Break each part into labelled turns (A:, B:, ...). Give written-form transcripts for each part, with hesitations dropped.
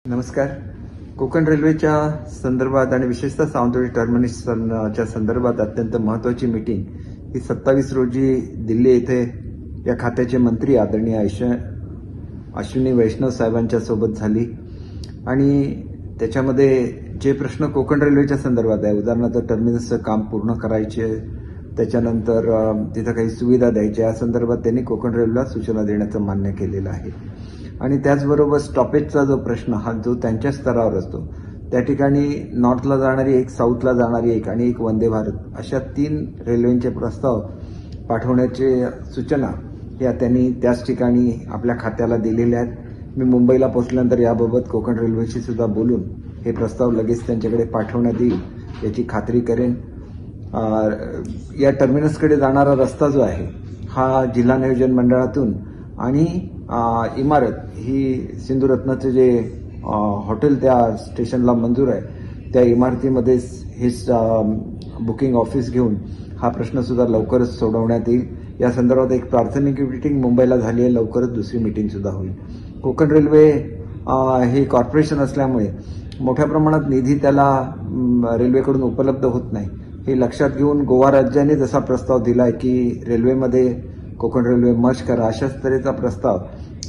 A: नमस्कार. कोकण रेल्वेच्या संदर्भात आणि विशेषतः सावंतवाडी टर्मिनसच्या संदर्भात अत्यंत महत्त्वाची मीटिंग ही 27 रोजी दिल्ली येथे या खात्याचे मंत्री आदरणीय अश्विनी वैष्णव साहेबांच्या सोबत झाली आणि त्याच्यामध्ये जे प्रश्न कोकण रेल्वेच्या संदर्भात आहे, उदाहरणार्थ टर्मिनसचं काम पूर्ण करायचे, त्याच्यानंतर तिथं काही सुविधा द्यायच्या, या संदर्भात त्यांनी कोकण रेल्वेला सूचना देण्याचं मान्य केलेलं आहे. आणि त्याचबरोबर स्टॉपेजचा जो प्रश्न हा जो त्यांच्या स्तरावर असतो, त्या ठिकाणी नॉर्थला जाणारी एक, साऊथला जाणारी एक आणि एक वंदे भारत अशा 3 रेल्वेचे प्रस्ताव पाठवण्याचे सूचना या त्यांनी त्याच ठिकाणी आपल्या खात्याला दिलेल्या आहेत. मी मुंबईला पोहोचल्यानंतर याबाबत कोकण रेल्वेशी सुद्धा बोलून हे प्रस्ताव लगेच त्यांच्याकडे पाठवण्यात येईल याची खात्री करेन. या टर्मिनसकडे जाणारा रस्ता जो आहे हा जिल्हा नियोजन मंडळातून आणि इमारत ही सिंधुरत्नाचे जे हॉटेल त्या स्टेशनला मंजूर आहे त्या इमारतीमध्ये हे बुकिंग ऑफिस घेऊन हा प्रश्न सुद्धा लवकरच सोडवण्यात येईल. या संदर्भात एक प्राथमिक मीटिंग मुंबईला झाली आहे, लवकरच दुसरी मीटिंग सुद्धा होईल. कोकण रेल्वे हे कॉर्पोरेशन असल्यामुळे मोठ्या प्रमाणात निधी त्याला रेल्वेकडून उपलब्ध होत नाही. हे लक्षात घेऊन गोवा राज्याने जसा प्रस्ताव दिलाय की रेल्वेमध्ये कोकण रेल्वे मर्ज करा, अशाच तऱ्हेचा प्रस्ताव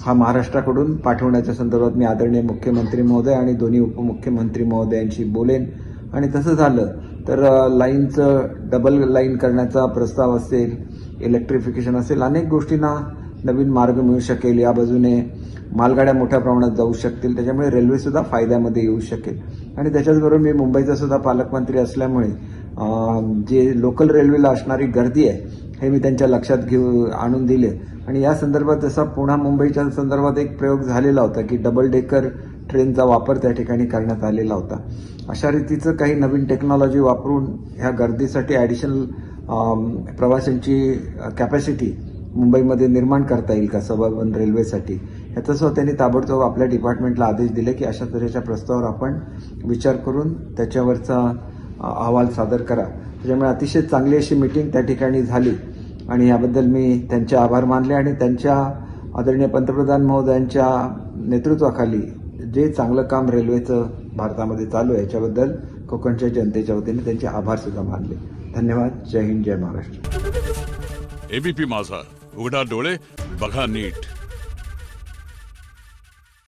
A: हा महाराष्ट्राकडून पाठवण्याच्या संदर्भात मी आदरणीय मुख्यमंत्री महोदय आणि दोन्ही उपमुख्यमंत्री महोदयांशी बोलेन. आणि तसं झालं तर लाईनचं डबल लाईन करण्याचा प्रस्ताव असेल, इलेक्ट्रिफिकेशन असेल, अनेक गोष्टींना नवीन मार्ग मिळू शकेल. या बाजूने मालगाड्या मोठ्या प्रमाणात जाऊ शकतील, त्याच्यामुळे रेल्वे सुद्धा फायद्यामध्ये येऊ शकेल. आणि त्याच्याचबरोबर मी मुंबईचा सुद्धा पालकमंत्री असल्यामुळे जे लोकल रेल्वेला असणारी गर्दी आहे हे मी त्यांच्या लक्षात आणून दिले. आणि या संदर्भात जसा पुणे मुंबईच्या संदर्भात एक प्रयोग झालेला होता की डबल डेकर ट्रेनचा वापर त्या ठिकाणी करण्यात आलेला होता. अशा रीतीचं काही नवीन टेक्नॉलॉजी वापरून ह्या गर्दीसाठी ॲडिशनल प्रवाशांची कॅपॅसिटी मुंबईमध्ये निर्माण करता येईल का सबअर्बन रेल्वेसाठी, ह्याचासुद्धा त्यांनी ताबडतोब आपल्या डिपार्टमेंटला आदेश दिले की अशा तऱ्हेच्या प्रस्तावावर आपण विचार करून त्याच्यावरचा अहवाल सादर करा. त्याच्यामुळे अतिशय चांगली अशी मीटिंग त्या ठिकाणी झाली आणि याबद्दल मी त्यांचे आभार मानले. आणि त्यांच्या आदरणीय पंतप्रधान महोदयांच्या नेतृत्वाखाली जे चांगलं काम रेल्वेचं भारतामध्ये चालू आहे याच्याबद्दल कोकणच्या जनतेच्या वतीने त्यांचे आभार सुद्धा मानले. धन्यवाद. जय हिंद, जय महाराष्ट्र.
B: एबीपी माझा, उघडा डोळे बघा नीट.